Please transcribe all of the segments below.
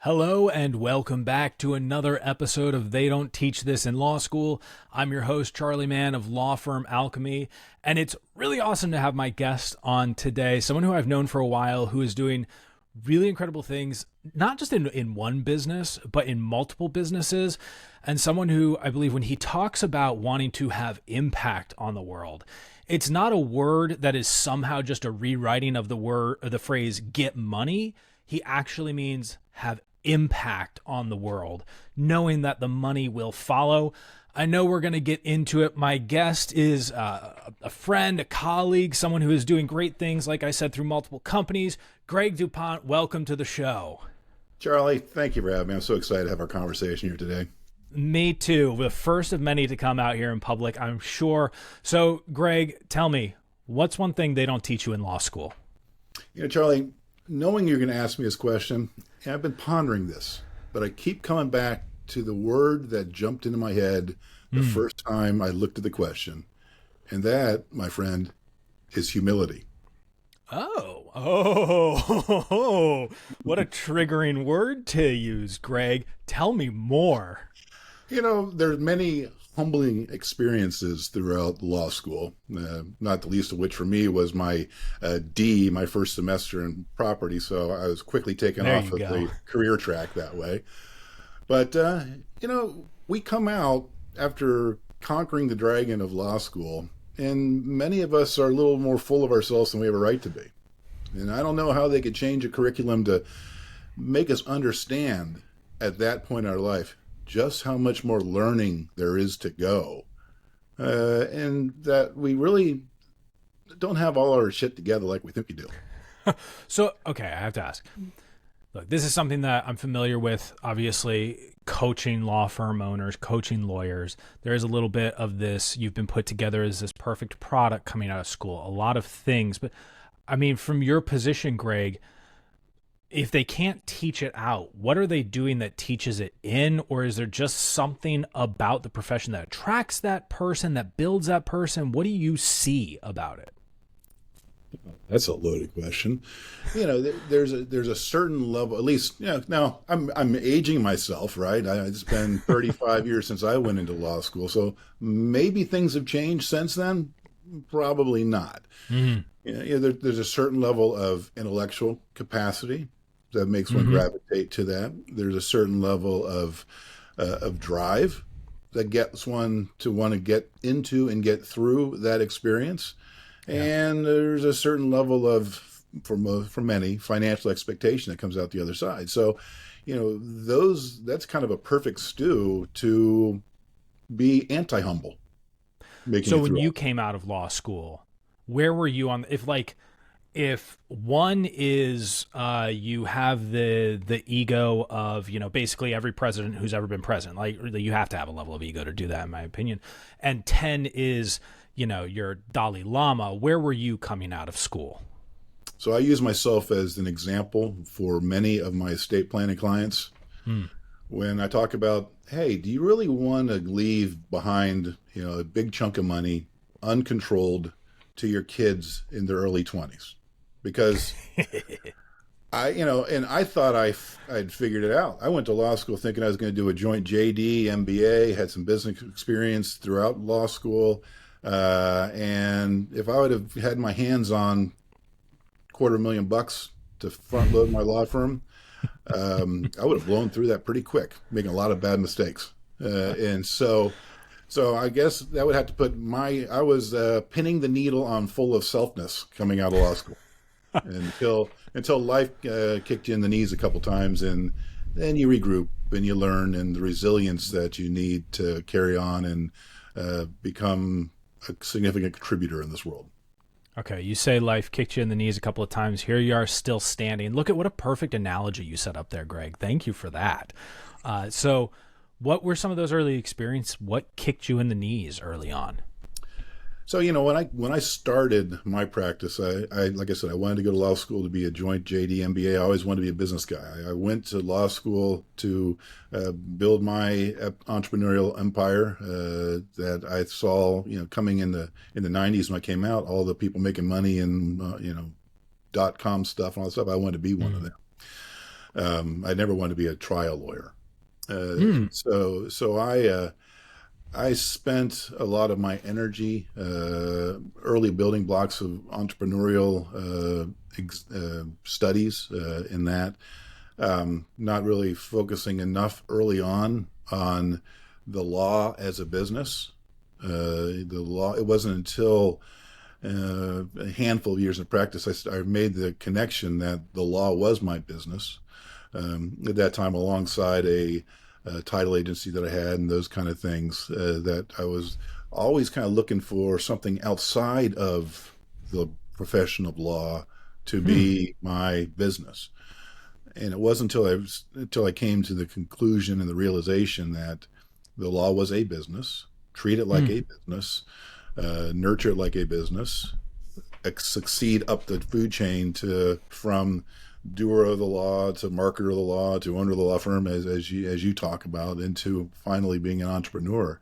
Hello and welcome back to another episode of They Don't Teach This in Law School. I'm your host, Charlie Mann of Law Firm Alchemy, and it's really awesome to have my guest on today, someone who I've known for a while who is doing really incredible things, not just in one business, but in multiple businesses, and someone who I believe when he talks about wanting to have impact on the world, it's not a word that is somehow just a rewriting of the word or the phrase get money. He actually means have impact on the world, knowing that the money will follow. I know we're going to get into it. My guest is a friend, a colleague, someone who is doing great things, like I said, through multiple companies. Greg DuPont, welcome to the show. Charlie, thank you for having me. I'm so excited to have our conversation here today. Me too. The first of many to come out here in public, I'm sure. So, Greg, tell me, what's one thing they don't teach you in law school? Charlie, knowing you're going to ask me this question, I've been pondering this, but I keep coming back to the word that jumped into my head the first time I looked at the question. And that, my friend, is humility. Oh, what a triggering word to use, Greg. Tell me more. There's many humbling experiences throughout law school, not the least of which for me was my my first semester in property. So I was quickly taken off of the career track that way. But, we come out after conquering the dragon of law school, and many of us are a little more full of ourselves than we have a right to be. And I don't know how they could change a curriculum to make us understand at that point in our life just how much more learning there is to go, and that we really don't have all our shit together like we think we do. So, okay, I have to ask. Look, this is something that I'm familiar with, obviously, coaching law firm owners, coaching lawyers. There is a little bit of this, you've been put together as this perfect product coming out of school, a lot of things. But, I mean, from your position, Greg, if they can't teach it out, what are they doing that teaches it in? Or is there just something about the profession that attracts that person, that builds that person? What do you see about it? That's a loaded question. There's a certain level, at least, now I'm aging myself, right? It's been 35 years since I went into law school. So maybe things have changed since then. Probably not. Mm-hmm. There's a certain level of intellectual capacity that makes one gravitate to that. There's a certain level of drive that gets one to want to get into and get through that experience. Yeah. And there's a certain level of, for many, financial expectation that comes out the other side. So, that's kind of a perfect stew to be anti-humble. So when you came out of law school, where were you on, if one is you have the ego of, basically every president who's ever been president, like you have to have a level of ego to do that, in my opinion. And 10 is, your Dalai Lama. Where were you coming out of school? So I use myself as an example for many of my estate planning clients. When I talk about, hey, do you really want to leave behind, a big chunk of money uncontrolled to your kids in their early 20s? Because I thought I'd figured it out. I went to law school thinking I was going to do a joint JD, MBA, had some business experience throughout law school. And if I would have had my hands on $250,000 to front load my law firm, I would have blown through that pretty quick, making a lot of bad mistakes. And so I guess that would have to put I was pinning the needle on full of selfness coming out of law school until life kicked you in the knees a couple times, and then you regroup and you learn, and the resilience that you need to carry on and become a significant contributor in this world. Okay, you say life kicked you in the knees a couple of times. Here you are still standing. Look at what a perfect analogy you set up there, Greg. Thank you for that. So what were some of those early experiences? What kicked you in the knees early on? So, when I started my practice, I like I said, I wanted to go to law school to be a joint JD MBA. I always wanted to be a business guy. I went to law school to build my entrepreneurial empire that I saw, coming in the 90s when I came out, all the people making money and, .com stuff and all that stuff. I wanted to be one of them. I never wanted to be a trial lawyer. So I spent a lot of my energy, early building blocks of entrepreneurial studies in that, not really focusing enough early on the law as a business. The law, it wasn't until a handful of years of practice I made the connection that the law was my business. At that time, alongside a title agency that I had and those kind of things, that I was always kind of looking for something outside of the profession of law to be my business. And it wasn't until I came to the conclusion and the realization that the law was a business, treat it like a business, nurture it like a business, succeed up the food chain from doer of the law to marketer of the law to owner of the law firm, as you talk about, into finally being an entrepreneur.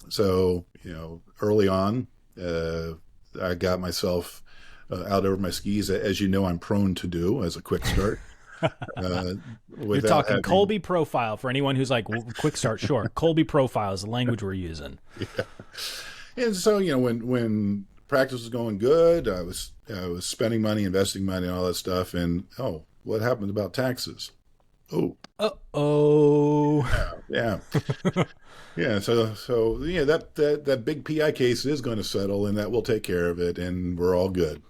So early on, I got myself out over my skis, as you know I'm prone to do as a quick start. You're talking Colby profile for anyone who's like, quick start, sure. Colby profile is the language we're using. Yeah. And so, when practice was going good, I was spending money, investing money, and all that stuff. And what happened about taxes? Yeah. Yeah. So yeah, that big PI case is going to settle, and that will take care of it, and we're all good.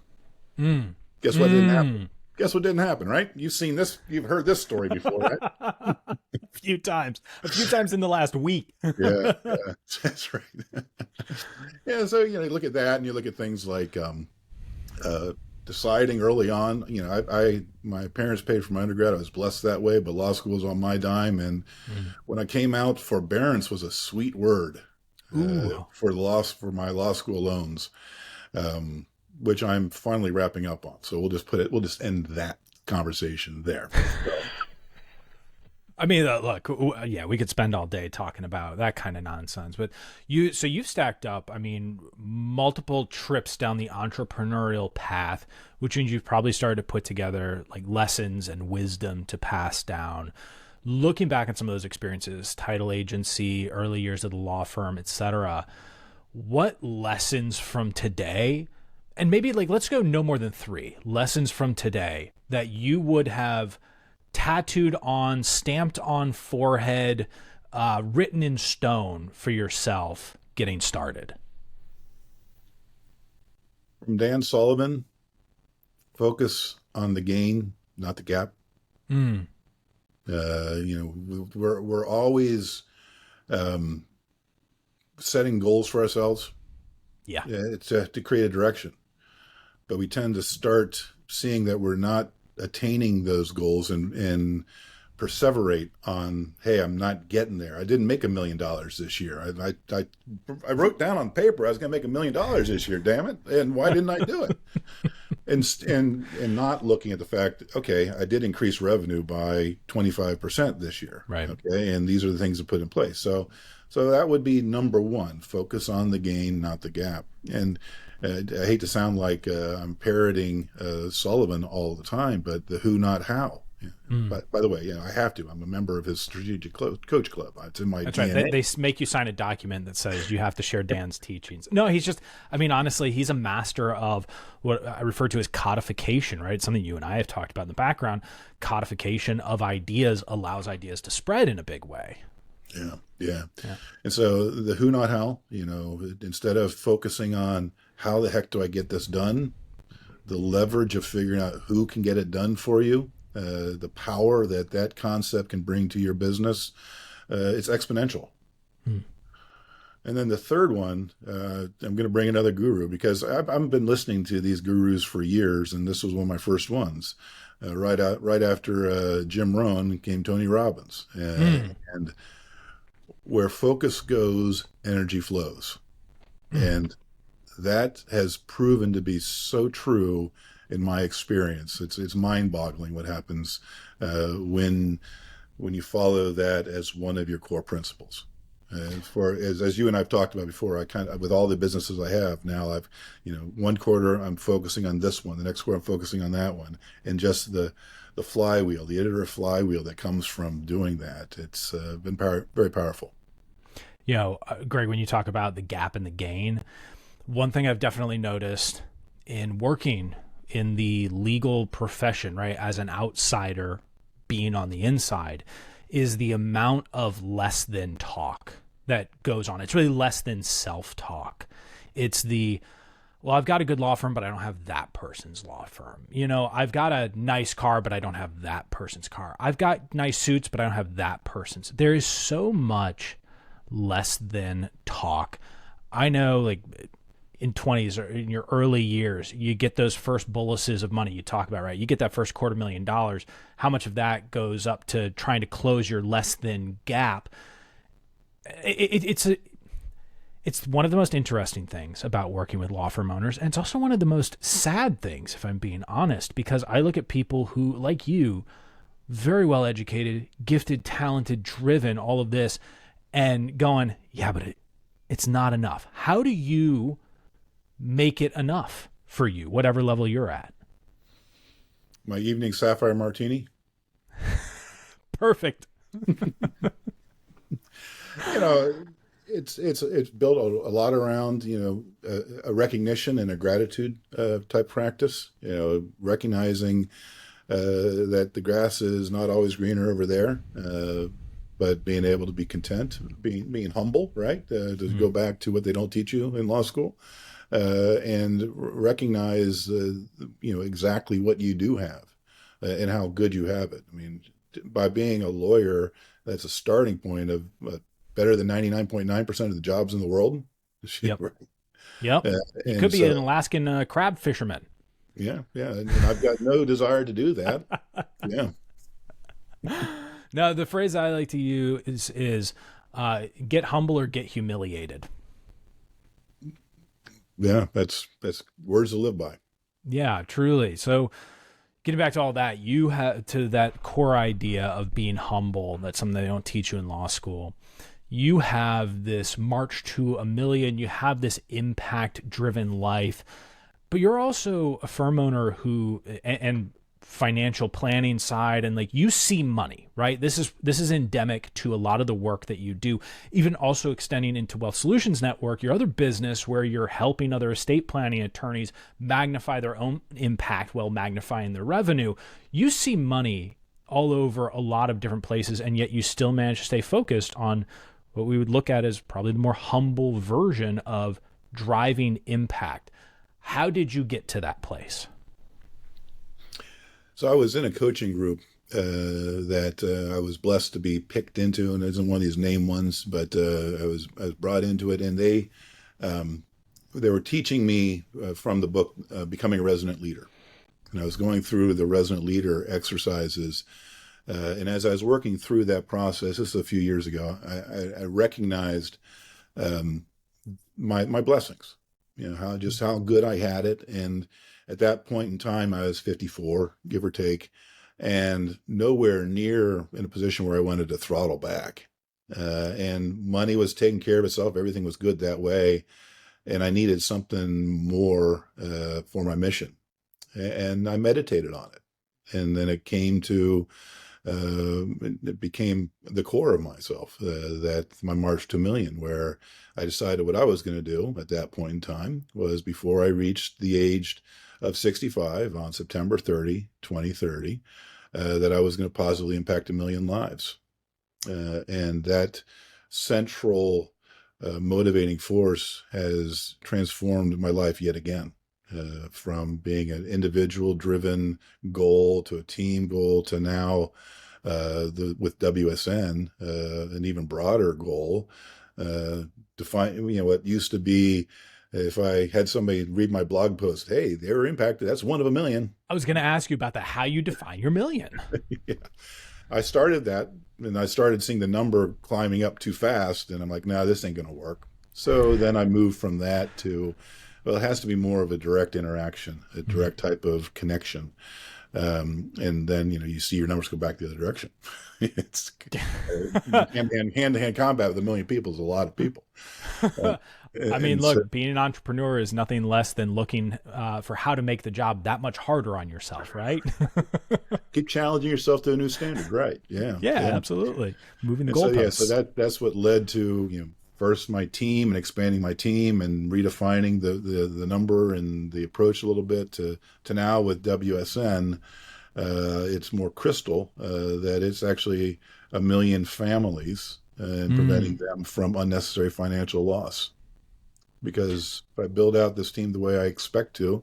Guess what didn't happen? Guess what didn't happen, right? You've seen this. You've heard this story before, right? A few times in the last week. Yeah, that's right. Yeah, so you look at that, and you look at things like deciding early on. My parents paid for my undergrad. I was blessed that way, but law school was on my dime. And when I came out, forbearance was a sweet word for my law school loans, which I'm finally wrapping up on. So we'll just end that conversation there. I mean, look, yeah, we could spend all day talking about that kind of nonsense, but you've stacked up, I mean, multiple trips down the entrepreneurial path, which means you've probably started to put together like lessons and wisdom to pass down. Looking back at some of those experiences, title agency, early years of the law firm, etc., what lessons from today, and maybe like, let's go no more than 3 lessons from today that you would have tattooed on, stamped on forehead, written in stone for yourself getting started? From Dan Sullivan, focus on the gain, not the gap. We're always setting goals for ourselves. Yeah. It's to create a direction. But we tend to start seeing that we're not attaining those goals and perseverate on, hey, I'm not getting there. I didn't make $1 million this year. I wrote down on paper I was going to make $1 million this year, damn it. And why didn't I do it? and not looking at the fact, okay, I did increase revenue by 25% this year. Right. Okay. And these are the things to put in place. So that would be number 1, focus on the gain, not the gap. And I hate to sound like I'm parroting Sullivan all the time, but the who, not how. By the way, I have to. I'm a member of his strategic coach club. It's in my DNA. Right. They make you sign a document that says you have to share Dan's teachings. No, he's just, I mean, honestly, he's a master of what I refer to as codification, right? It's something you and I have talked about in the background. Codification of ideas allows ideas to spread in a big way. Yeah. And so the who, not how, instead of focusing on how the heck do I get this done, the leverage of figuring out who can get it done for you, the power that concept can bring to your business, it's exponential. And then the third one, I'm going to bring another guru because I've been listening to these gurus for years, and this was one of my first ones. Right after Jim Rohn came Tony Robbins. And where focus goes, energy flows. And that has proven to be so true in my experience. It's mind-boggling what happens when you follow that as one of your core principles. As you and I've talked about before, I kind of, with all the businesses I have now, I've, one quarter I'm focusing on this one, the next quarter I'm focusing on that one, and just the flywheel, the iterative flywheel that comes from doing that. It's been very powerful. Greg, when you talk about the gap and the gain, one thing I've definitely noticed in working in the legal profession, right, as an outsider being on the inside, is the amount of less than talk that goes on. It's really less than self-talk. It's well, I've got a good law firm, but I don't have that person's law firm. I've got a nice car, but I don't have that person's car. I've got nice suits, but I don't have that person's. There is so much less than talk. I know, like, in 20s or in your early years, you get those first boluses of money you talk about, right? You get that first $250,000. How much of that goes up to trying to close your less than gap? It's one of the most interesting things about working with law firm owners. And it's also one of the most sad things, if I'm being honest, because I look at people who, like you, very well educated, gifted, talented, driven, all of this, and going, yeah, but it's not enough. How do you make it enough for you, whatever level you're at? My evening sapphire martini. Perfect. It's built a lot around, a recognition and a gratitude type practice, recognizing that the grass is not always greener over there, but being able to be content, being humble, right? To go back to what they don't teach you in law school, and recognize, exactly what you do have and how good you have it. I mean, by being a lawyer, that's a starting point of better than 99.9% of the jobs in the world. Yep. Right? Yep. You could be an Alaskan crab fisherman. Yeah. And I've got no desire to do that. Yeah. No, the phrase I like to use is get humble or get humiliated. Yeah, that's words to live by. Yeah, truly. So getting back to all that, you have to that core idea of being humble. That's something they don't teach you in law school. You have this march to $1 million. You have this impact-driven life, but you're also a firm owner who and financial planning side, and like you see money, right? This is endemic to a lot of the work that you do, even also extending into Wealth Solutions Network, your other business where you're helping other estate planning attorneys magnify their own impact while magnifying their revenue. You see money all over a lot of different places, and yet you still manage to stay focused on what we would look at as probably the more humble version of driving impact. How did you get to that place? So I was in a coaching group that I was blessed to be picked into, and it isn't one of these name ones, but I was brought into it, and they were teaching me from the book Becoming a Resident Leader. And I was going through the resident leader exercises, and as I was working through that process, this is a few years ago, I recognized my blessings, how good I had it. And at that point in time, I was 54, give or take, and nowhere near in a position where I wanted to throttle back. And money was taking care of itself. Everything was good that way. And I needed something more for my mission. And I meditated on it. And then it became the core of myself, that my march to $1 million, where I decided what I was going to do at that point in time was, before I reached the age of 65 on September 30, 2030, that I was going to positively impact 1 million lives. And that central motivating force has transformed my life yet again. From being an individual driven goal to a team goal to now with WSN, an even broader goal, define, what used to be, if I had somebody read my blog post, hey, they were impacted, that's one of 1 million. I was going to ask you about that, how you define your million. Yeah. I started that, and I started seeing the number climbing up too fast, and I'm like, nah, this ain't going to work. So then I moved from that to, well, it has to be more of a direct interaction, a direct type of connection. And then, you see your numbers go back the other direction. It's hand-to-hand combat with 1 million people is a lot of people. I mean, look, being an entrepreneur is nothing less than looking for how to make the job that much harder on yourself, right? Keep challenging yourself to a new standard, right? Yeah, absolutely. Moving the goalposts. So that's what led to first my team and expanding my team and redefining the number and the approach a little bit to now with WSN. It's more crystal that it's actually 1 million families and preventing them from unnecessary financial loss. Because if I build out this team the way I expect to,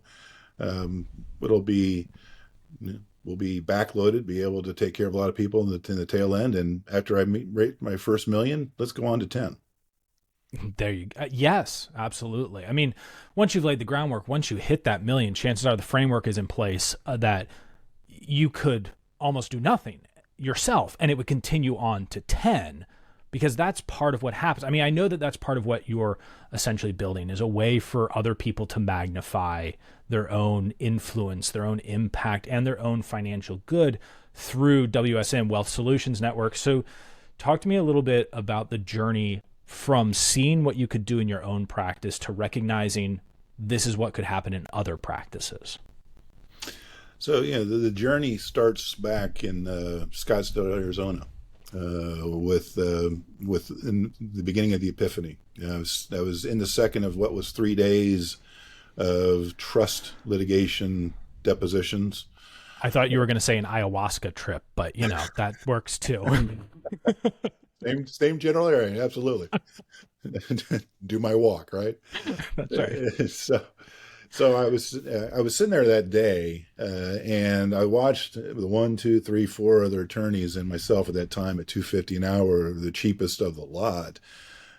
we'll be backloaded, be able to take care of a lot of people in the tail end. And after I rate my first 1 million, let's go on to 10. There you go. Yes, absolutely. I mean, once you've laid the groundwork, once you hit that 1 million, chances are the framework is in place that you could almost do nothing yourself and it would continue on to 10. Because that's part of what happens. I mean, I know that that's part of what you're essentially building is a way for other people to magnify their own influence, their own impact, and their own financial good through WSN Wealth Solutions Network. So talk to me a little bit about the journey from seeing what you could do in your own practice to recognizing this is what could happen in other practices. So, the journey starts back in Scottsdale, Arizona. With in the beginning of the Epiphany. I was in the second of what was 3 days of trust litigation depositions. I thought you were going to say an ayahuasca trip, but that works too. Same general area, absolutely. Do my walk, right? That's right. So I was sitting there that day, and I watched the 1, 2, 3, 4 other attorneys and myself at that time at $250 an hour, the cheapest of the lot,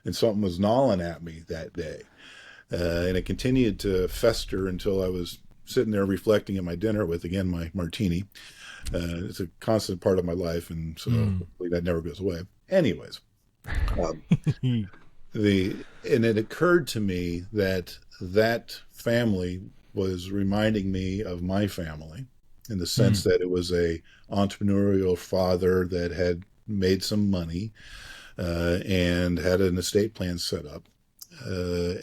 and something was gnawing at me that day, and it continued to fester until I was sitting there reflecting on my dinner with again my martini. It's a constant part of my life, and so hopefully that never goes away. Anyways, and it occurred to me that family was reminding me of my family in the sense that it was a entrepreneurial father that had made some money and had an estate plan set up.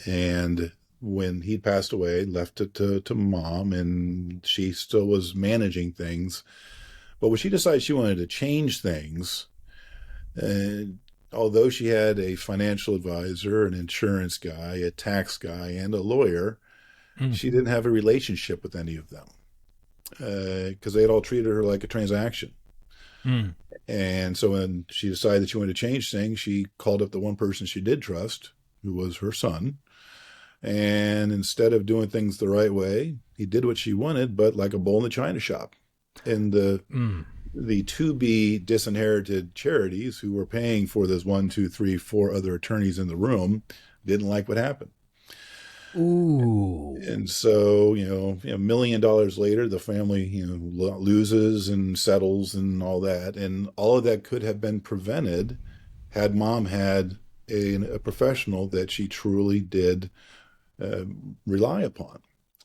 And when he passed away, left it to mom, and she still was managing things. But when she decided she wanted to change things, although she had a financial advisor, an insurance guy, a tax guy, and a lawyer, she didn't have a relationship with any of them because they had all treated her like a transaction. And so when she decided that she wanted to change things, she called up the one person she did trust, who was her son. And instead of doing things the right way, he did what she wanted, but like a bull in the china shop. And the to-be disinherited charities who were paying for those 1, 2, 3, 4 other attorneys in the room didn't like what happened. Ooh. And so, $1 million later, the family, loses and settles and all that. And all of that could have been prevented had mom had a professional that she truly did rely upon.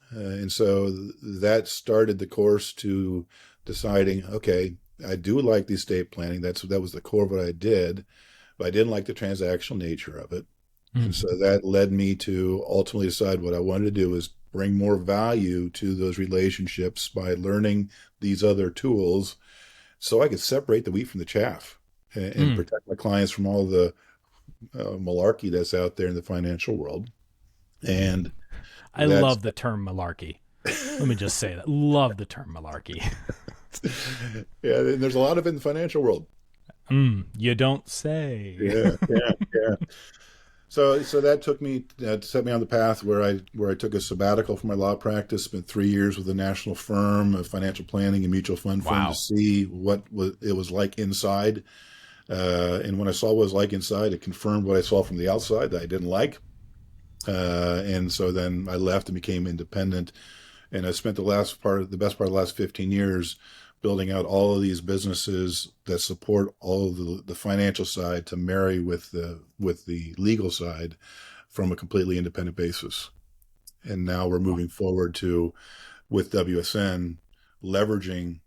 And so that started the course to deciding, okay, I do like the estate planning. That was the core of what I did, but I didn't like the transactional nature of it. And so that led me to ultimately decide what I wanted to do is bring more value to those relationships by learning these other tools so I could separate the wheat from the chaff and protect my clients from all the malarkey that's out there in the financial world. And I love the term malarkey. Let me just say that. Love the term malarkey. Yeah, and there's a lot of it in the financial world. You don't say. Yeah. So that took me set me on the path where I took a sabbatical from my law practice, spent 3 years with a national firm of financial planning and mutual fund firm to see what it was like inside. And when I saw what it was like inside, it confirmed what I saw from the outside that I didn't like. And so then I left and became independent. And I spent the best part of the last 15 years building out all of these businesses that support all of the financial side to marry with the legal side from a completely independent basis. And now we're moving forward with WSN, leveraging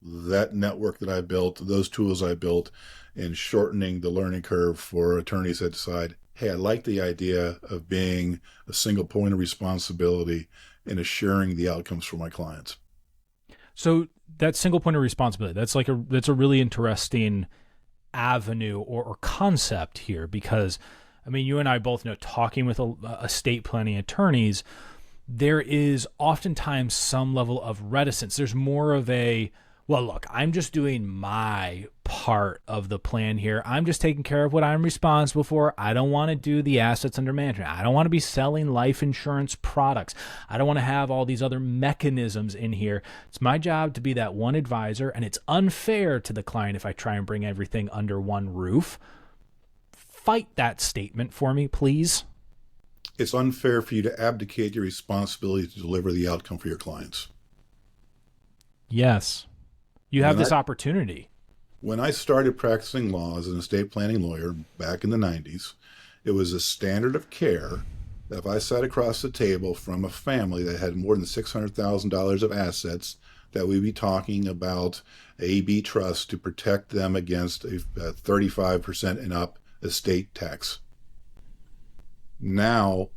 that network that I built, those tools I built, and shortening the learning curve for attorneys that decide, hey, I like the idea of being a single point of responsibility and assuring the outcomes for my clients. So that single point of responsibility, that's a really interesting avenue or concept here, because I mean, you and I both know, talking with estate planning attorneys, there is oftentimes some level of reticence. There's more of a, well, look, I'm just doing my part of the plan here. I'm just taking care of what I'm responsible for. I don't want to do the assets under management. I don't want to be selling life insurance products. I don't want to have all these other mechanisms in here. It's my job to be that one advisor, and it's unfair to the client if I try and bring everything under one roof. Fight that statement for me, please. It's unfair for you to abdicate your responsibility to deliver the outcome for your clients. Yes. You have this opportunity. When I started practicing law as an estate planning lawyer back in the 90s, it was a standard of care that if I sat across the table from a family that had more than $600,000 of assets, that we'd be talking about AB trust to protect them against a 35% and up estate tax. Now,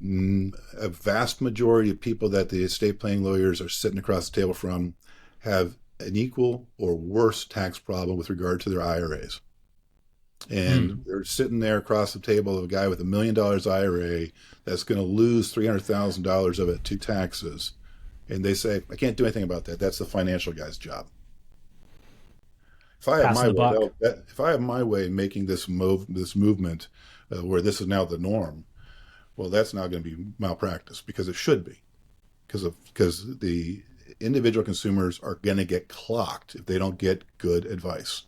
a vast majority of people that the estate planning lawyers are sitting across the table from have an equal or worse tax problem with regard to their IRAs. And they're sitting there across the table of a guy with $1 million IRA that's going to lose $300,000 of it to taxes. And they say, I can't do anything about that. That's the financial guy's job. If I have my way making this movement where this is now the norm, well, that's not going to be malpractice, because it should be, because the individual consumers are going to get clocked if they don't get good advice.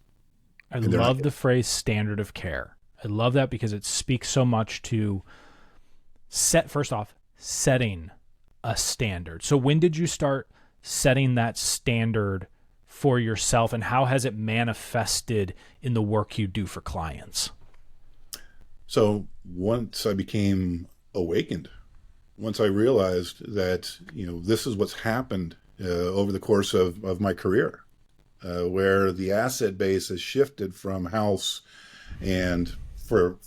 I love the phrase standard of care. I love that because it speaks so much to setting a standard. So when did you start setting that standard for yourself, and how has it manifested in the work you do for clients? So once I became awakened, once I realized that, this is what's happened over the course of my career, where the asset base has shifted from house and for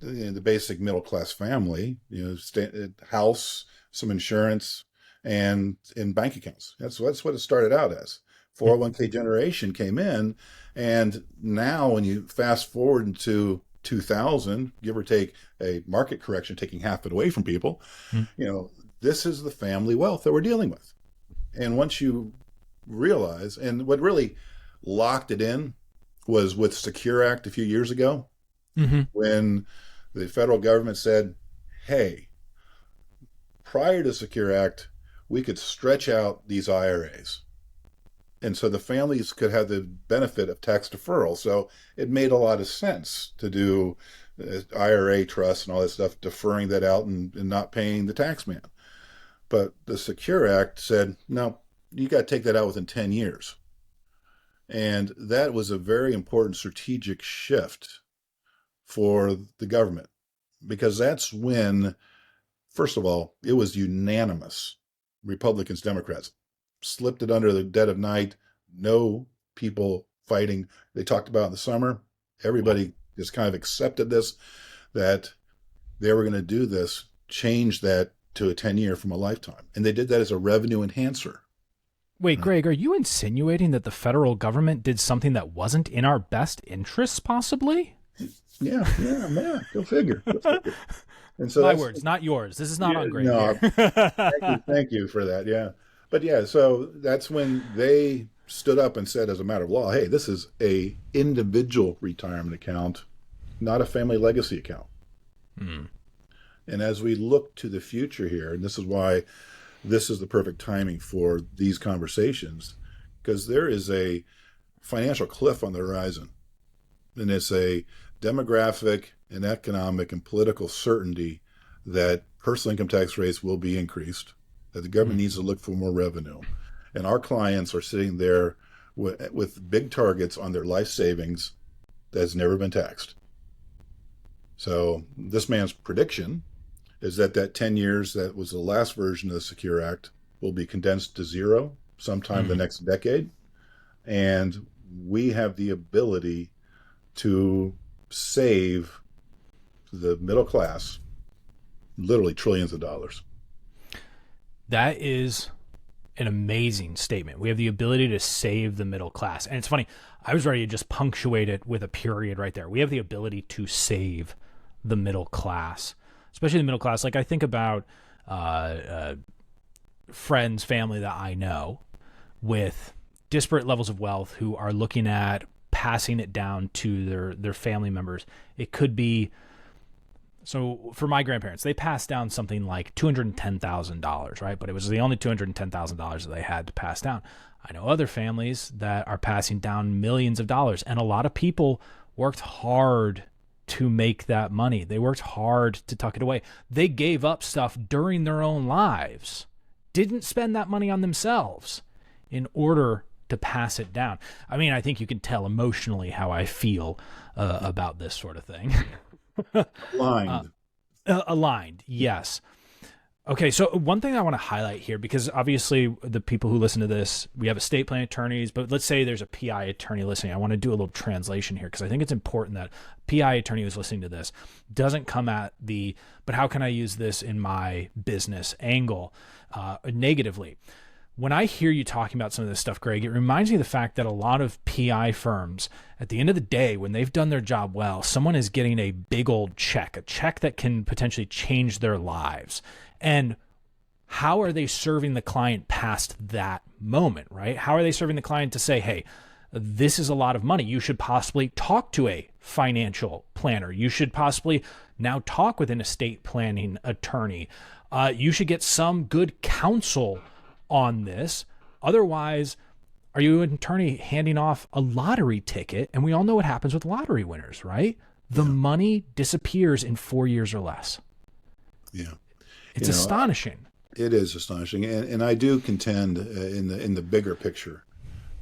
the basic middle class family, house, some insurance, and in bank accounts. That's what it started out as. 401k generation came in, and now when you fast forward into 2000, give or take a market correction, taking half it away from people, this is the family wealth that we're dealing with. And once you realize, and what really locked it in was with Secure Act a few years ago, when the federal government said, hey, prior to Secure Act, we could stretch out these IRAs. And so the families could have the benefit of tax deferral. So it made a lot of sense to do IRA trusts and all that stuff, deferring that out and not paying the tax man. But the Secure Act said, no, you got to take that out within 10 years. And that was a very important strategic shift for the government, because that's when, first of all, it was unanimous. Republicans, Democrats slipped it under the dead of night. No people fighting. They talked about in the summer. Everybody just kind of accepted this, that they were going to do this, change that to a 10-year from a lifetime. And they did that as a revenue enhancer. Wait, Greg, are you insinuating that the federal government did something that wasn't in our best interests, possibly? Yeah, go figure. And so my words, not yours. This is not on Greg. No, thank you for that. Yeah. But yeah, so that's when they stood up and said, as a matter of law, hey, this is a individual retirement account, not a family legacy account. And as we look to the future here, and this is why this is the perfect timing for these conversations, because there is a financial cliff on the horizon. And it's a demographic and economic and political certainty that personal income tax rates will be increased, that the government needs to look for more revenue. And our clients are sitting there with big targets on their life savings that has never been taxed. So this man's prediction is that 10 years, that was the last version of the Secure Act, will be condensed to zero sometime the next decade. And we have the ability to save the middle class literally trillions of dollars. That is an amazing statement. We have the ability to save the middle class. And it's funny, I was ready to just punctuate it with a period right there. We have the ability to save the middle class, especially the middle class. Like I think about friends, family that I know with disparate levels of wealth who are looking at passing it down to their family members. It could be, so for my grandparents, they passed down something like $210,000, right? But it was the only $210,000 that they had to pass down. I know other families that are passing down millions of dollars, and a lot of people worked hard to make that money. They worked hard to tuck it away. They gave up stuff during their own lives, didn't spend that money on themselves in order to pass it down. I mean, I think you can tell emotionally how I feel about this sort of thing. Aligned. Aligned, yes. Okay, so one thing I want to highlight here, because obviously the people who listen to this, we have estate plan attorneys, but let's say there's a PI attorney listening. I want to do a little translation here because I think it's important that a PI attorney who's listening to this doesn't come at but how can I use this in my business angle negatively? When I hear you talking about some of this stuff, Greg, it reminds me of the fact that a lot of PI firms, at the end of the day, when they've done their job well, someone is getting a big old check, a check that can potentially change their lives. And how are they serving the client past that moment, right? How are they serving the client to say, hey, this is a lot of money. You should possibly talk to a financial planner. You should possibly now talk with an estate planning attorney. You should get some good counsel on this. Otherwise, are you an attorney handing off a lottery ticket? And we all know what happens with lottery winners, right? The money disappears in 4 years or less. Yeah. It's astonishing. It is astonishing. And I do contend in the bigger picture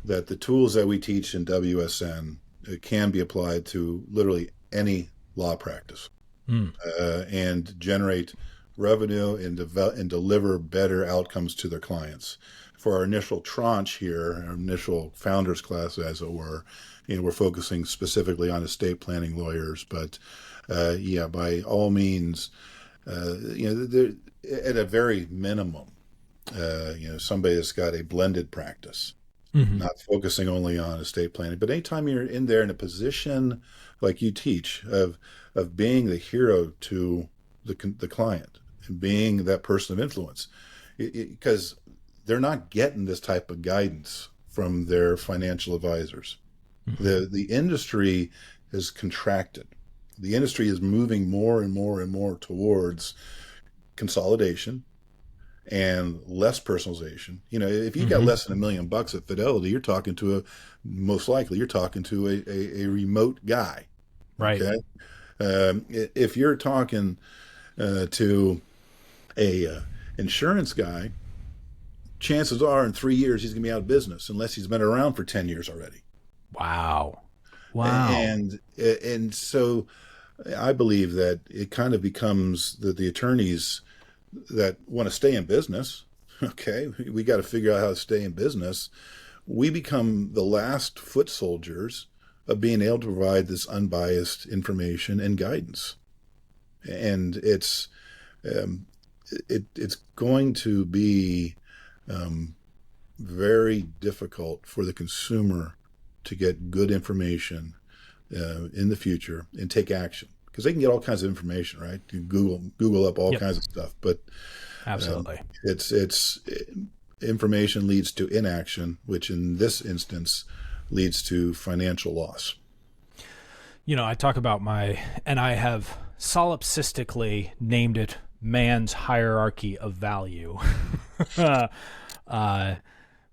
that the tools that we teach in WSN can be applied to literally any law practice and generate revenue and deliver better outcomes to their clients. For our initial tranche here, our initial founders class, as it were, we're focusing specifically on estate planning lawyers. But by all means, at a very minimum, somebody that's got a blended practice, not focusing only on estate planning. But anytime you're in there in a position like you teach of being the hero to the client, and being that person of influence, because they're not getting this type of guidance from their financial advisors. The industry has contracted. The industry is moving more and more and more towards consolidation and less personalization. If you got less than $1 million at Fidelity, you're talking to most likely you're talking to a remote guy, right? Okay, if you're talking to a insurance guy, chances are in 3 years he's gonna be out of business unless he's been around for 10 years already. Wow. And so I believe that it kind of becomes the attorneys that want to stay in business. Okay, we got to figure out how to stay in business. We become the last foot soldiers of being able to provide this unbiased information and guidance. And it's going to be very difficult for the consumer to get good information in the future and take action, because they can get all kinds of information, right? You Google up all kinds of stuff, but absolutely, it's information leads to inaction, which in this instance leads to financial loss. I talk about and I have solipsistically named it man's hierarchy of value.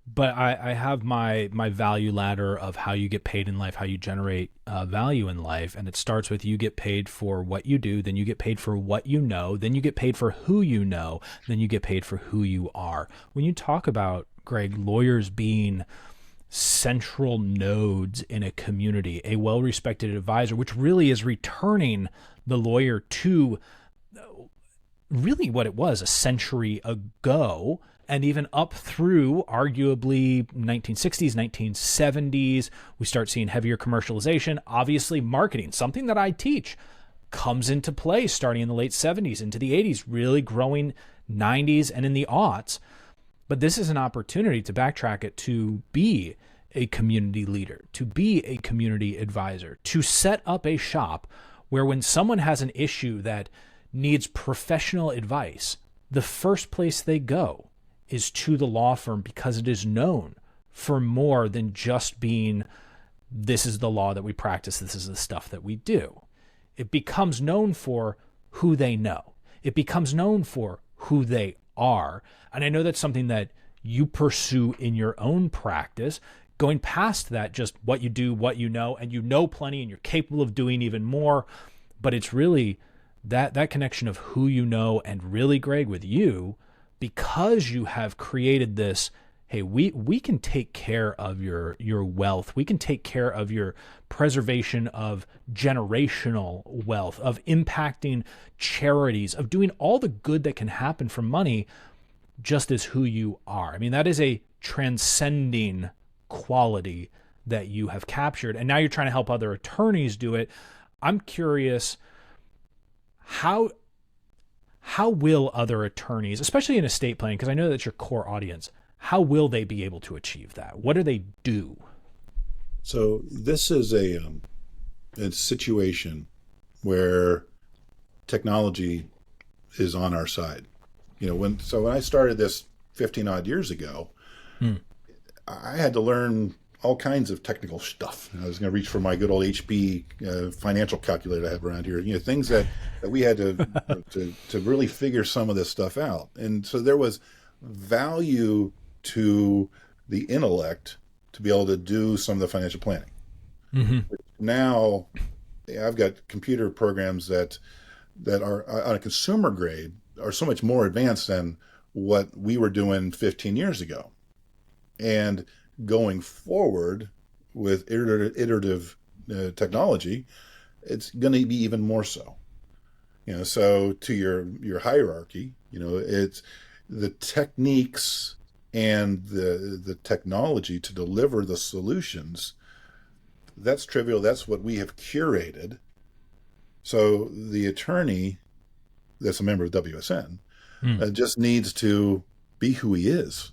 But I have my value ladder of how you get paid in life, how you generate value in life. And it starts with you get paid for what you do, then you get paid for what you know, then you get paid for who you know, then you get paid for who you are. When you talk about, Greg, lawyers being central nodes in a community, a well-respected advisor, which really is returning the lawyer to really what it was a century ago, And even up through arguably 1960s, 1970s, we start seeing heavier commercialization. Obviously, marketing, something that I teach, comes into play starting in the late 70s into the 80s, really growing 90s and in the aughts. But this is an opportunity to backtrack it, to be a community leader, to be a community advisor, to set up a shop where when someone has an issue that needs professional advice, the first place they go is to the law firm, because it is known for more than just being, this is the law that we practice, this is the stuff that we do. It becomes known for who they know. It becomes known for who they are. And I know that's something that you pursue in your own practice, going past that, just what you do, what you know, and you know plenty and you're capable of doing even more. But it's really that connection of who you know, and really, Greg, with you, because you have created this, hey, we can take care of your wealth. We can take care of your preservation of generational wealth, of impacting charities, of doing all the good that can happen from money, just as who you are. I mean, that is a transcending quality that you have captured. And now you're trying to help other attorneys do it. I'm curious, how will other attorneys, especially in estate planning, because I know that's your core audience, how will they be able to achieve that? What do they do? So this is a situation where technology is on our side. When I started this 15 odd years ago, I had to learn all kinds of technical stuff. I was going to reach for my good old HP financial calculator I have around here. Things that we had to really figure some of this stuff out. And so there was value to the intellect to be able to do some of the financial planning. Mm-hmm. Now, I've got computer programs that are on a consumer grade are so much more advanced than what we were doing 15 years ago. And going forward with iterative technology, it's going to be even more so. So to your hierarchy, it's the techniques and the technology to deliver the solutions. That's trivial. That's what we have curated. So the attorney that's a member of WSN just needs to be who he is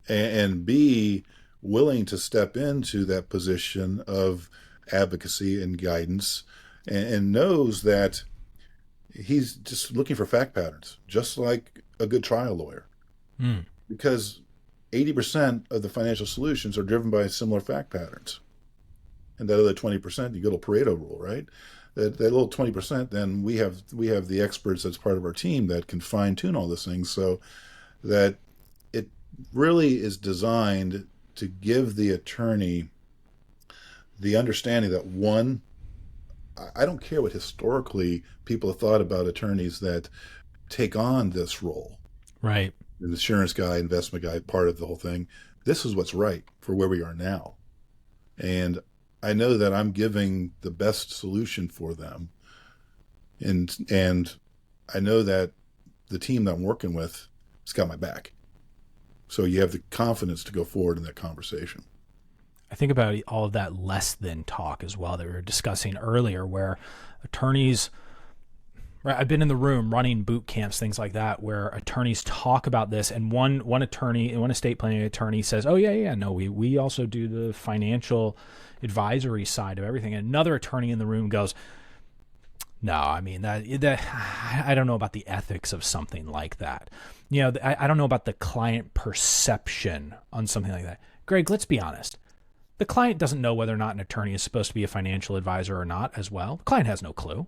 and be willing to step into that position of advocacy and guidance, and knows that he's just looking for fact patterns, just like a good trial lawyer. Because 80% of the financial solutions are driven by similar fact patterns. And that other 20%, you go to Pareto rule, right? That little 20%, then we have the experts that's part of our team that can fine tune all these things, so that it really is designed to give the attorney the understanding that, one, I don't care what historically people have thought about attorneys that take on this role. Right. The insurance guy, investment guy, part of the whole thing. This is what's right for where we are now. And I know that I'm giving the best solution for them. And I know that the team that I'm working with has got my back. So you have the confidence to go forward in that conversation. I think about all of that less than talk as well that we were discussing earlier, where attorneys, right, I've been in the room running boot camps, things like that, where attorneys talk about this, and one attorney, one estate planning attorney says, "Oh yeah, no, we also do the financial advisory side of everything." And another attorney in the room goes, "No, I mean that I don't know about the ethics of something like that. I don't know about the client perception on something like that." Greg, let's be honest. The client doesn't know whether or not an attorney is supposed to be a financial advisor or not as well. The client has no clue.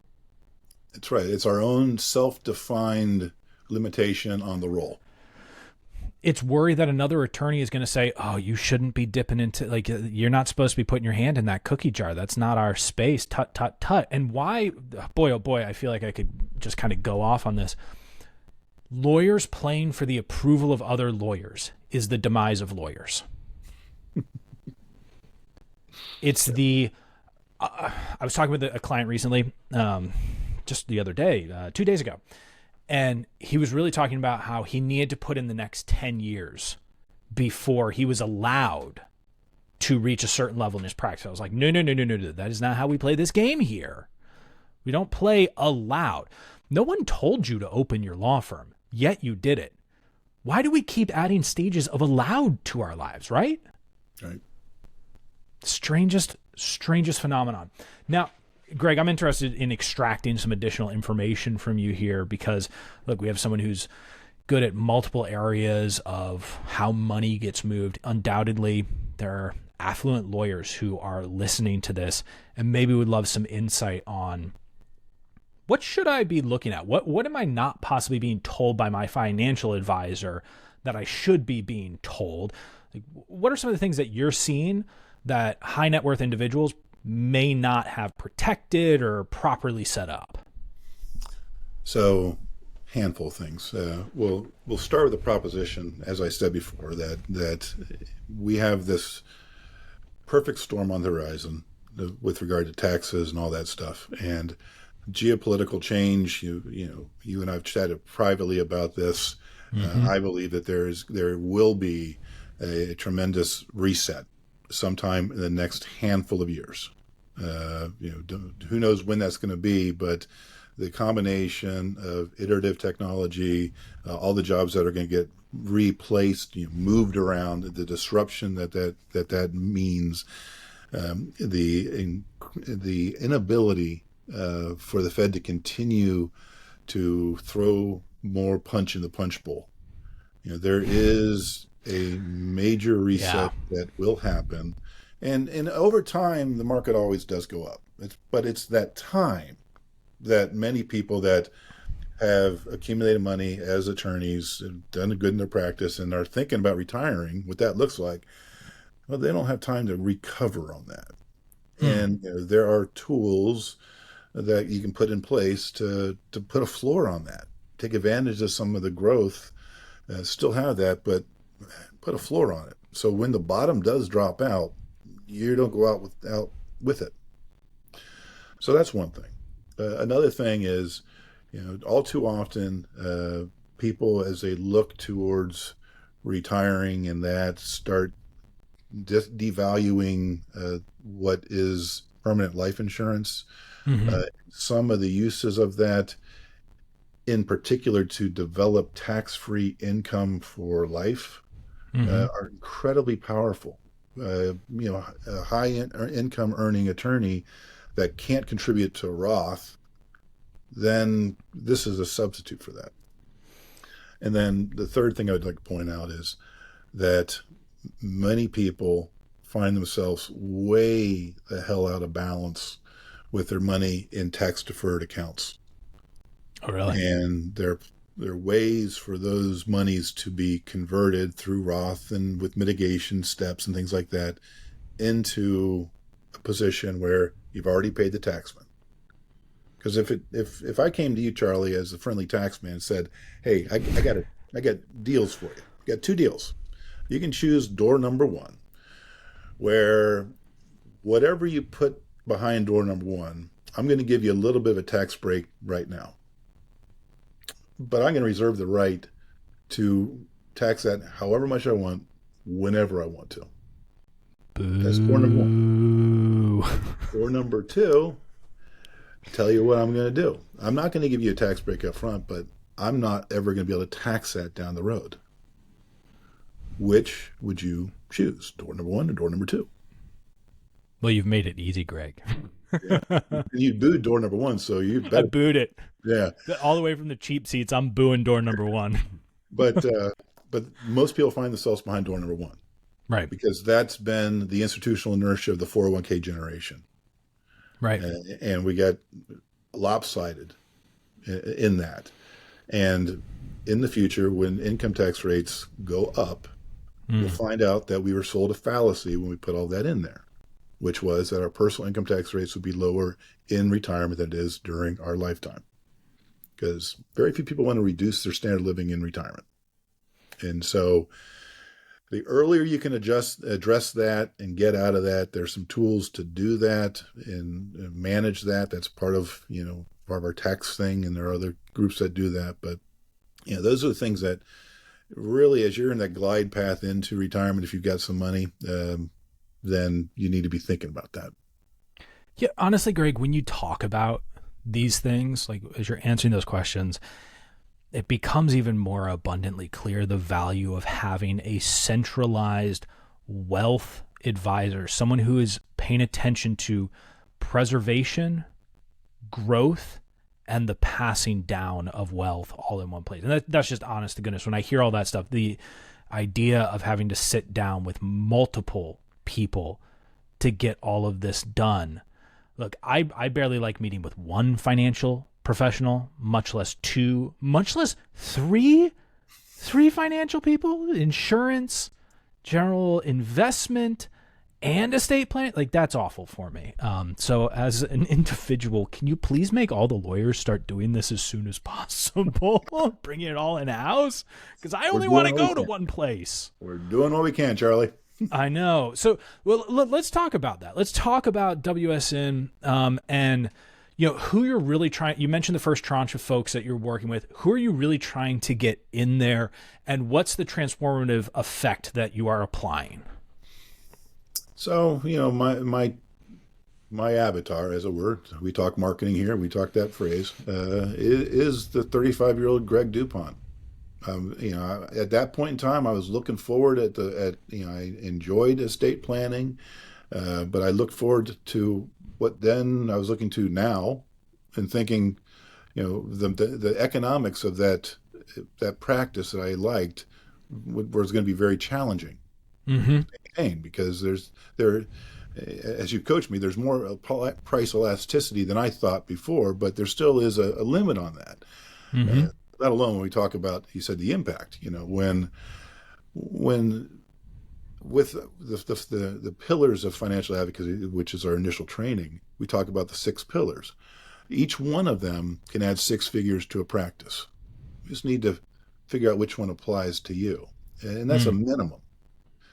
That's right. It's our own self-defined limitation on the role. It's worry that another attorney is going to say, "Oh, you shouldn't be dipping into, like, you're not supposed to be putting your hand in that cookie jar. That's not our space. Tut, tut, tut." And why, boy, oh boy, I feel like I could just kind of go off on this. Lawyers playing for the approval of other lawyers is the demise of lawyers. It's I was talking with a client recently, just the other day, 2 days ago. And he was really talking about how he needed to put in the next 10 years before he was allowed to reach a certain level in his practice. I was like, no. That is not how we play this game here. We don't play allowed. No one told you to open your law firm, yet you did it. Why do we keep adding stages of allowed to our lives, right? Right. Strangest phenomenon. Now, Greg, I'm interested in extracting some additional information from you here because, look, we have someone who's good at multiple areas of how money gets moved. Undoubtedly, there are affluent lawyers who are listening to this and maybe would love some insight on what should I be looking at? What am I not possibly being told by my financial advisor that I should be being told? Like, what are some of the things that you're seeing that high net worth individuals may not have protected or properly set up? So, handful of things. We'll start with the proposition, as I said before, that we have this perfect storm on the horizon with regard to taxes and all that stuff, and geopolitical change. You and I've chatted privately about this. I believe that there will be a tremendous reset sometime in the next handful of years. Who knows when that's going to be, but the combination of iterative technology, all the jobs that are going to get replaced, moved around, the disruption that means, the inability for the Fed to continue to throw more punch in the punch bowl. There is a major reset that will happen. And over time, the market always does go up. But it's that time that many people that have accumulated money as attorneys, have done good in their practice, and are thinking about retiring, what that looks like, well, they don't have time to recover on that. And there are tools that you can put in place to put a floor on that. Take advantage of some of the growth, still have that, but put a floor on it. So when the bottom does drop out, you don't go out with it. So that's one thing. Another thing is, all too often, people, as they look towards retiring and that, start devaluing what is permanent life insurance. Some of the uses of that, in particular to develop tax-free income for life, are incredibly powerful. A high income earning attorney that can't contribute to Roth, then this is a substitute for that. And then the third thing I would like to point out is that many people find themselves way the hell out of balance with their money in tax-deferred accounts. Oh, really? And there are ways for those monies to be converted through Roth and with mitigation steps and things like that into a position where you've already paid the taxman. Because if I came to you, Charlie, as a friendly taxman and said, "Hey, I got deals for you. I got two deals. You can choose door number one, where whatever you put behind door number one, I'm going to give you a little bit of a tax break right now. But I'm going to reserve the right to tax that however much I want, whenever I want to." Boo. That's door number one. Door number two, tell you what I'm going to do. I'm not going to give you a tax break up front, but I'm not ever going to be able to tax that down the road. Which would you choose, door number one or door number two? Well, you've made it easy, Greg. Yeah. You booed door number one, so you better. I booed it. Yeah. All the way from the cheap seats, I'm booing door number one. But most people find themselves behind door number one. Right. Because that's been the institutional inertia of the 401k generation. Right. And we got lopsided in that. And in the future, when income tax rates go up, we'll find out that we were sold a fallacy when we put all that in there, which was that our personal income tax rates would be lower in retirement than it is during our lifetime. Because very few people want to reduce their standard of living in retirement. And so the earlier you can address that and get out of that, there's some tools to do that and manage that. That's part of part of our tax thing, and there are other groups that do that. But those are the things that really, as you're in that glide path into retirement, if you've got some money, then you need to be thinking about that. Yeah, honestly, Greg, when you talk about these things, like as you're answering those questions, it becomes even more abundantly clear the value of having a centralized wealth advisor, someone who is paying attention to preservation, growth, and the passing down of wealth all in one place. And that's just honest to goodness. When I hear all that stuff, the idea of having to sit down with multiple people to get all of this done. Look, I barely like meeting with one financial professional, much less two, much less three financial people, insurance, general investment, and estate planning. Like, that's awful for me. So as an individual, can you please make all the lawyers start doing this as soon as possible? Bringing it all in-house? Because I only want to go to one place. We're doing what we can, Charlie. I know. So, well, let's talk about that. Let's talk about WSN and who you're really trying. You mentioned the first tranche of folks that you're working with. Who are you really trying to get in there, and what's the transformative effect that you are applying? So, my avatar, as it were, we talk marketing here, we talk that phrase, is the 35-year-old Greg DuPont. At that point in time, I was looking forward I enjoyed estate planning, but I looked forward to what then I was looking to now, and thinking, the economics of that practice that I liked was going to be very challenging. Mm-hmm. Because as you coached me, there's more price elasticity than I thought before, but there still is a limit on that. Mm-hmm. Let alone when we talk about, you said, the impact. When with the pillars of financial advocacy, which is our initial training, we talk about the 6 pillars. Each one of them can add 6 figures to a practice. You just need to figure out which one applies to you, and that's a minimum.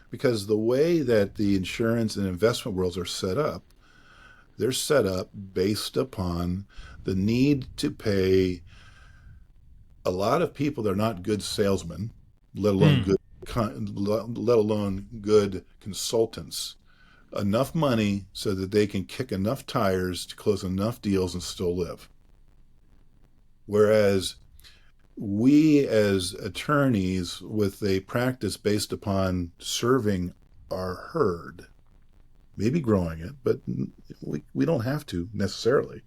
Because the way that the insurance and investment worlds are set up, they're set up based upon the need to pay a lot of people that are not good salesmen, let alone good consultants, enough money so that they can kick enough tires to close enough deals and still live. Whereas we as attorneys with a practice based upon serving our herd, maybe growing it, but we don't have to necessarily.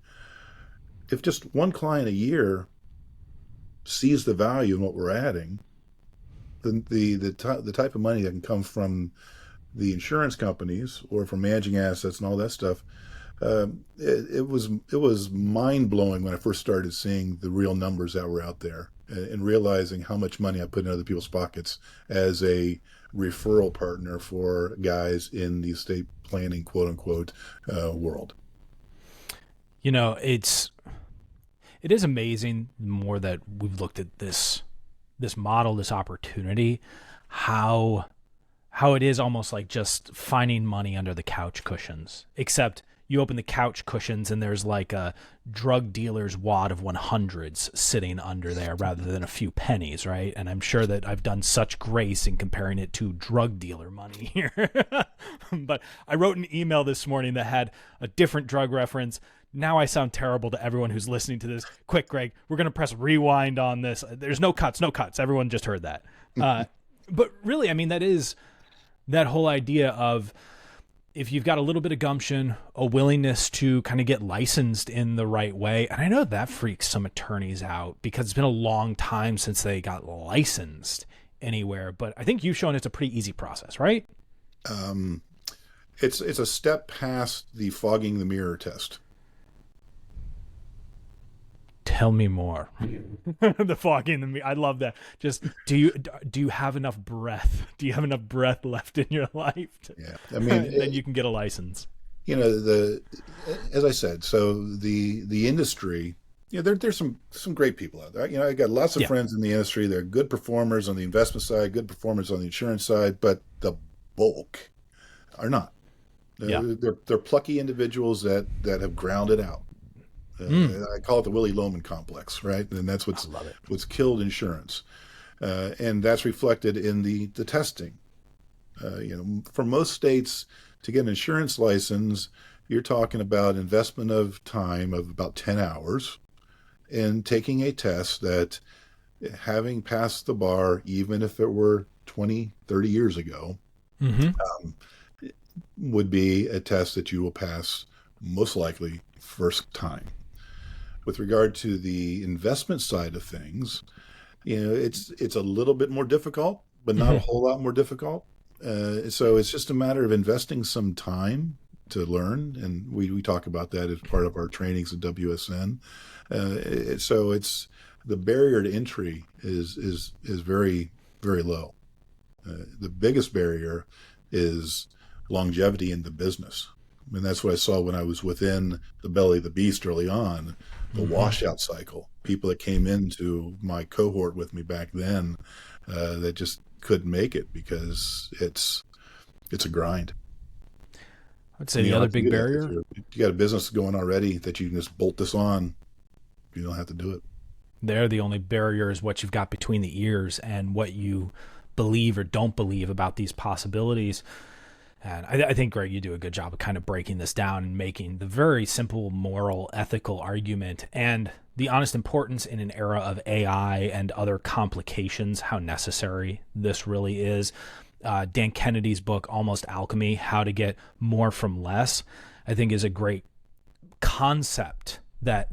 If just one client a year sees the value in what we're adding, then the type of money that can come from the insurance companies or from managing assets and all that stuff, it was mind-blowing when I first started seeing the real numbers that were out there, and realizing how much money I put in other people's pockets as a referral partner for guys in the estate planning, quote unquote, world. It is amazing the more that we've looked at this model, this opportunity, how it is almost like just finding money under the couch cushions, except you open the couch cushions and there's like a drug dealer's wad of 100s sitting under there rather than a few pennies, right? And I'm sure that I've done such grace in comparing it to drug dealer money here. But I wrote an email this morning that had a different drug reference. Now I sound terrible to everyone who's listening to this. Quick, Greg, we're going to press rewind on this. There's no cuts. Everyone just heard that. But really, I mean, that is that whole idea of, if you've got a little bit of gumption, a willingness to kind of get licensed in the right way. And I know that freaks some attorneys out because it's been a long time since they got licensed anywhere. But I think you've shown it's a pretty easy process, right? It's a step past the fogging the mirror test. Tell me more. The fogging the mirror. I love that. Just do you have enough breath? Do you have enough breath left in your life? Yeah, I mean, then you can get a license. As I said, so the industry, there's some great people out there. I got lots of friends in the industry. They're good performers on the investment side, good performers on the insurance side, but the bulk are not. They're plucky individuals that have ground it out. I call it the Willie Loman complex, right? And that's I love it. what's killed insurance, and that's reflected in the testing. For most states to get an insurance license, you're talking about investment of time of about 10 hours and taking a test that, having passed the bar, even if it were 20, 30 years ago, would be a test that you will pass most likely first time. With regard to the investment side of things, it's a little bit more difficult, but not a whole lot more difficult. So it's just a matter of investing some time to learn, and we talk about that as part of our trainings at WSN. So it's the barrier to entry is very, very low. The biggest barrier is longevity in the business. And that's what I saw when I was within the belly of the beast early on, the washout cycle. People that came into my cohort with me back then that just couldn't make it because it's a grind. I'd say the other big barrier. You got a business going already that you can just bolt this on. You don't have to do it. There, the only barrier is what you've got between the ears and what you believe or don't believe about these possibilities. And I think, Greg, you do a good job of kind of breaking this down and making the very simple moral, ethical argument and the honest importance in an era of AI and other complications, how necessary this really is. Dan Kennedy's book, Almost Alchemy, How to Get More from Less, I think is a great concept that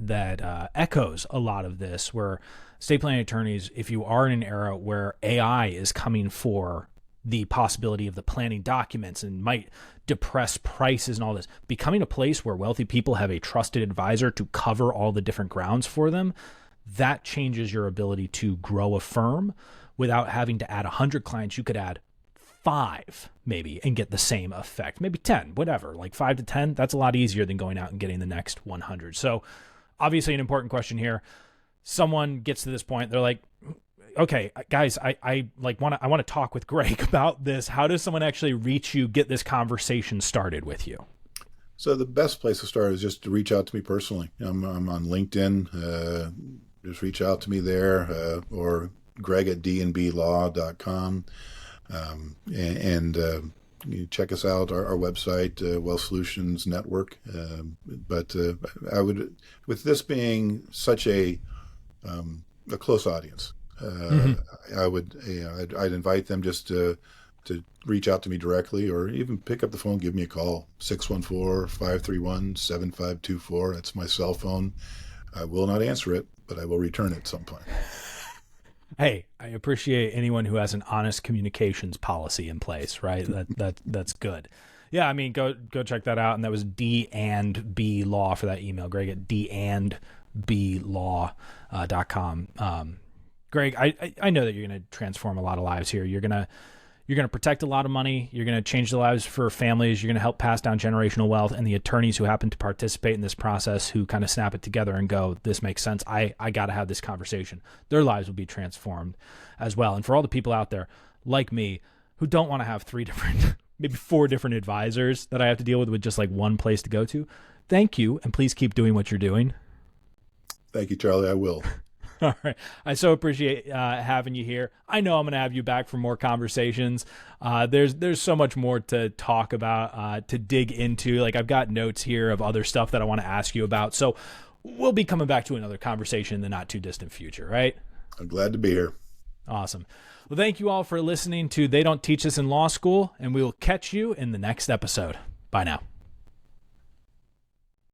echoes a lot of this, where estate planning attorneys, if you are in an era where AI is coming for the possibility of the planning documents and might depress prices and all this, becoming a place where wealthy people have a trusted advisor to cover all the different grounds for them, that changes your ability to grow a firm without having to add 100 clients. You could add 5 maybe and get the same effect, maybe 10, whatever, like 5 to 10. That's a lot easier than going out and getting the next 100. So obviously an important question here. Someone gets to this point, they're like, okay, guys, I want to talk with Greg about this. How does someone actually reach you, get this conversation started with you? So the best place to start is just to reach out to me personally. I'm on LinkedIn. Just reach out to me there, or greg@dnblaw.com. And you check us out, our website, Wealth Solutions Network. But I would, with this being such a close audience, I'd invite them just to reach out to me directly, or even pick up the phone, give me a call, 614-531-7524. That's my cell phone. I will not answer it, but I will return it at some point. Hey, I appreciate anyone who has an honest communications policy in place, right? That's good. Yeah, I mean, go check that out. And that was D&B Law for that email, Greg at dandblaw.com. Greg, I know that you're going to transform a lot of lives here. You're going to protect a lot of money. You're going to change the lives for families. You're going to help pass down generational wealth. And the attorneys who happen to participate in this process, who kind of snap it together and go, this makes sense. I got to have this conversation. Their lives will be transformed as well. And for all the people out there like me who don't want to have 3 different, maybe 4 different advisors that I have to deal with just like one place to go to, thank you. And please keep doing what you're doing. Thank you, Charlie. I will. All right. I so appreciate having you here. I know I'm going to have you back for more conversations. There's so much more to talk about, to dig into. Like, I've got notes here of other stuff that I want to ask you about. So we'll be coming back to another conversation in the not too distant future, right? I'm glad to be here. Awesome. Well, thank you all for listening to They Don't Teach This in Law School, and we will catch you in the next episode. Bye now.